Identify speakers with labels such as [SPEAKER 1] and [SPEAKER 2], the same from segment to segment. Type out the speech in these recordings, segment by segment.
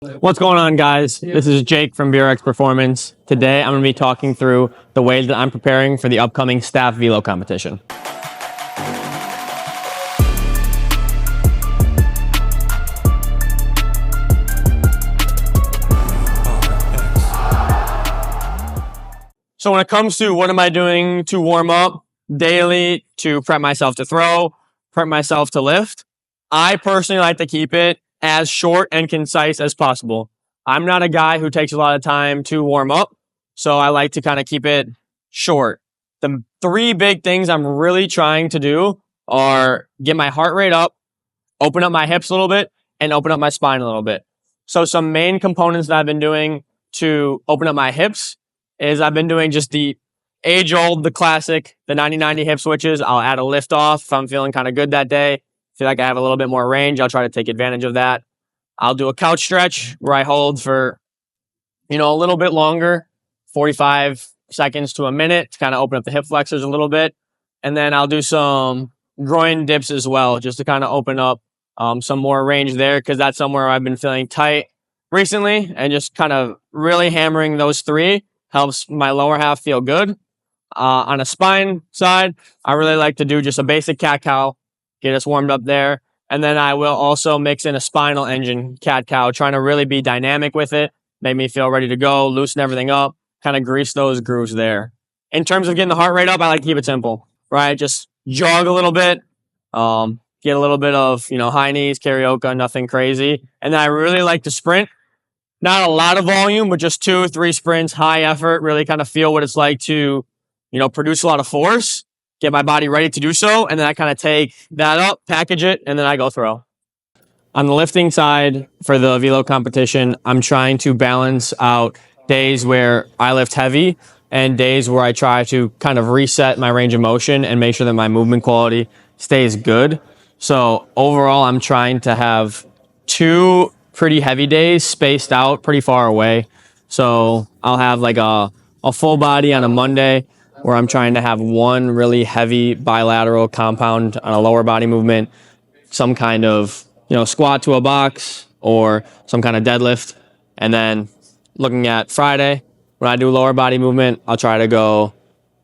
[SPEAKER 1] What's going on, guys? This is Jake from BRX Performance. Today, I'm going to be talking through the way that I'm preparing for the upcoming staff velo competition. So when it comes to what am I doing to warm up daily, to prep myself to throw, prep myself to lift, I personally like to keep it as short and concise as possible. I'm not a guy who takes a lot of time to warm up, so I like to kind of keep it short. The three big things I'm really trying to do are get my heart rate up, open up my hips a little bit, and open up my spine a little bit. So some main components that I've been doing to open up my hips is I've been doing just the age-old, the classic, the 90-90 hip switches. I'll add a lift off if I'm feeling kind of good that day. Feel like I have a little bit more range, I'll try to take advantage of that. I'll do a couch stretch where I hold for, a little bit longer, 45 seconds to a minute to kind of open up the hip flexors a little bit. And then I'll do some groin dips as well, just to kind of open up some more range there, because that's somewhere I've been feeling tight recently, and just kind of really hammering those three helps my lower half feel good. On a spine side, I really like to do just a basic cat-cow, get us warmed up there. And then I will also mix in a spinal engine cat-cow, trying to really be dynamic with it, make me feel ready to go, loosen everything up, kind of grease those grooves there. In terms of getting the heart rate up, I like to keep it simple, right? Just jog a little bit, get a little bit of, high knees, karaoke, nothing crazy. And then I really like to sprint. Not a lot of volume, but just 2-3 sprints, high effort, really kind of feel what it's like to, produce a lot of force, get my body ready to do so, and then I kind of take that up, package it, and then I go throw. On the lifting side for the velo competition, I'm trying to balance out days where I lift heavy and days where I try to kind of reset my range of motion and make sure that my movement quality stays good. So overall, I'm trying to have 2 pretty heavy days spaced out pretty far away. So I'll have like a full body on a Monday, where I'm trying to have 1 really heavy bilateral compound on a lower body movement, some kind of, squat to a box or some kind of deadlift. And then looking at Friday, when I do lower body movement, I'll try to go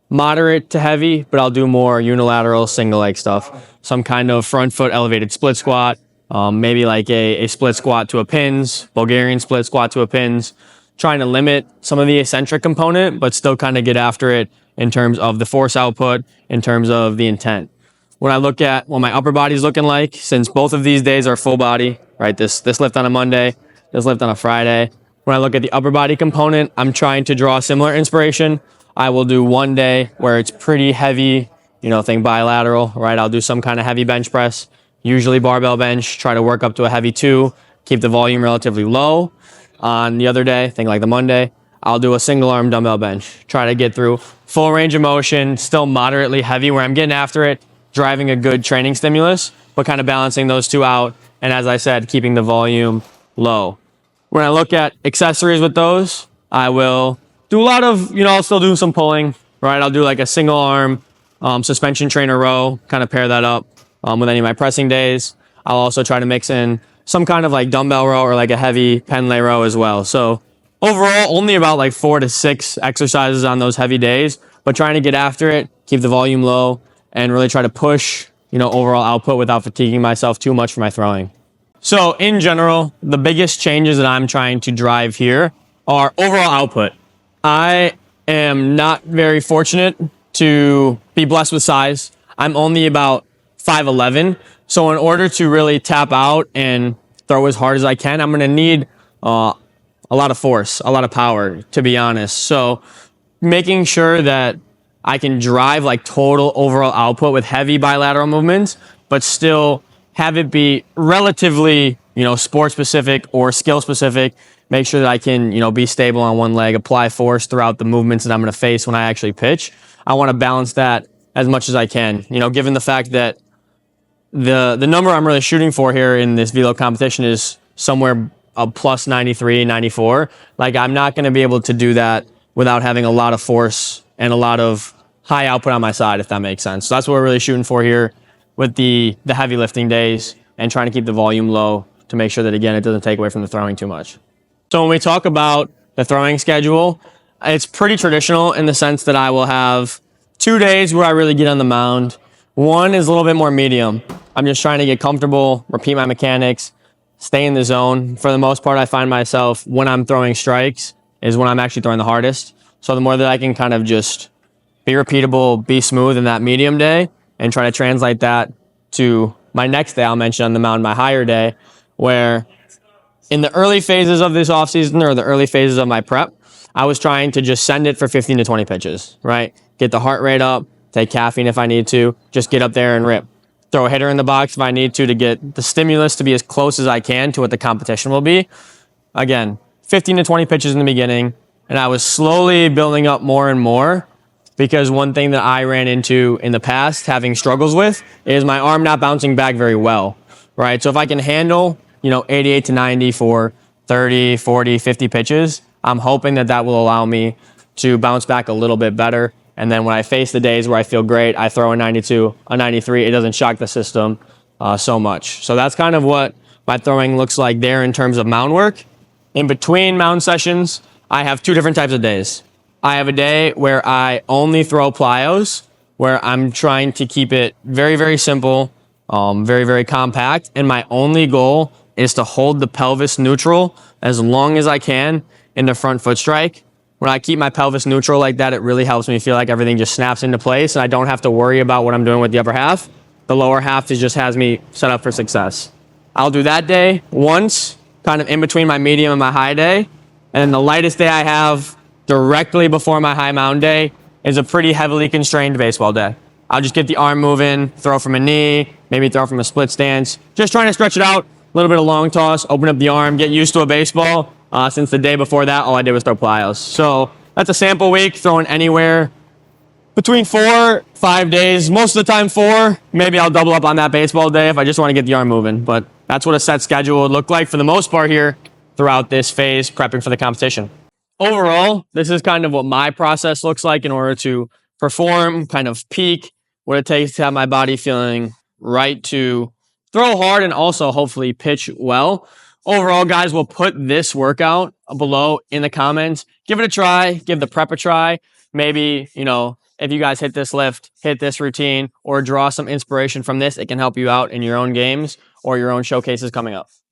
[SPEAKER 1] moderate to heavy, but I'll do more unilateral single leg stuff. Some kind of front foot elevated split squat, maybe like a split squat to a pins, Bulgarian split squat to a pins, trying to limit some of the eccentric component, but still kind of get after it in terms of the force output, in terms of the intent. When I look at what my upper body's looking like, since both of these days are full body, right? This lift on a Monday, this lift on a Friday. When I look at the upper body component, I'm trying to draw similar inspiration. I will do 1 day where it's pretty heavy, think bilateral, right? I'll do some kind of heavy bench press, usually barbell bench, try to work up to a heavy 2, keep the volume relatively low. On the other day, think like the Monday, I'll do a single arm dumbbell bench, try to get through full range of motion, still moderately heavy where I'm getting after it, driving a good training stimulus, but kind of balancing those 2 out. And as I said, keeping the volume low. When I look at accessories with those, I will do a lot of, I'll still do some pulling, right? I'll do like a single arm suspension trainer row, kind of pair that up with any of my pressing days. I'll also try to mix in some kind of like dumbbell row or like a heavy pen lay row as well. So overall, only about like 4 to 6 exercises on those heavy days, but trying to get after it, keep the volume low, and really try to push, overall output without fatiguing myself too much for my throwing. So in general, the biggest changes that I'm trying to drive here are overall output. I am not very fortunate to be blessed with size. I'm only about 5'11". So in order to really tap out and throw as hard as I can, I'm going to need a lot of force, a lot of power, to be honest. So making sure that I can drive like total overall output with heavy bilateral movements, but still have it be relatively, sport specific or skill specific. Make sure that I can, be stable on 1 leg, apply force throughout the movements that I'm going to face when I actually pitch. I want to balance that as much as I can, given the fact that the number I'm really shooting for here in this velo competition is somewhere plus 93, 94. Like, I'm not going to be able to do that without having a lot of force and a lot of high output on my side, if that makes sense. So that's what we're really shooting for here with the heavy lifting days, and trying to keep the volume low to make sure that, again, it doesn't take away from the throwing too much. So when we talk about the throwing schedule, it's pretty traditional in the sense that I will have 2 days where I really get on the mound. One is a little bit more medium. I'm just trying to get comfortable, repeat my mechanics, stay in the zone. For the most part, I find myself when I'm throwing strikes is when I'm actually throwing the hardest. So the more that I can kind of just be repeatable, be smooth in that medium day, and try to translate that to my next day, I'll mention on the mound, my higher day, where in the early phases of this offseason or the early phases of my prep, I was trying to just send it for 15 to 20 pitches, right? Get the heart rate up, take caffeine if I need to, just get up there and rip. Throw a hitter in the box if I need to get the stimulus to be as close as I can to what the competition will be. Again, 15 to 20 pitches in the beginning, and I was slowly building up more and more because one thing that I ran into in the past having struggles with is my arm not bouncing back very well, right? So if I can handle, 88 to 90 for 30, 40, 50 pitches, I'm hoping that that will allow me to bounce back a little bit better. And then when I face the days where I feel great, I throw a 92, a 93. It doesn't shock the system so much. So that's kind of what my throwing looks like there in terms of mound work. In between mound sessions, I have 2 different types of days. I have a day where I only throw plyos, where I'm trying to keep it very, very simple, very, very compact. And my only goal is to hold the pelvis neutral as long as I can in the front foot strike. When I keep my pelvis neutral like that, it really helps me feel like everything just snaps into place and I don't have to worry about what I'm doing with the upper half. The lower half just has me set up for success. I'll do that day once, kind of in between my medium and my high day. And the lightest day I have directly before my high mound day is a pretty heavily constrained baseball day. I'll just get the arm moving, throw from a knee, maybe throw from a split stance. Just trying to stretch it out, a little bit of long toss, open up the arm, get used to a baseball. Since the day before that, all I did was throw plyos. So that's a sample week, throwing anywhere between 4, 5 days. Most of the time 4. Maybe I'll double up on that baseball day if I just want to get the arm moving. But that's what a set schedule would look like for the most part here throughout this phase, prepping for the competition. Overall, this is kind of what my process looks like in order to perform, kind of peak, what it takes to have my body feeling right to throw hard and also hopefully pitch well. Overall, guys, we'll put this workout below in the comments. Give it a try. Give the prep a try. Maybe, if you guys hit this lift, hit this routine, or draw some inspiration from this, it can help you out in your own games or your own showcases coming up.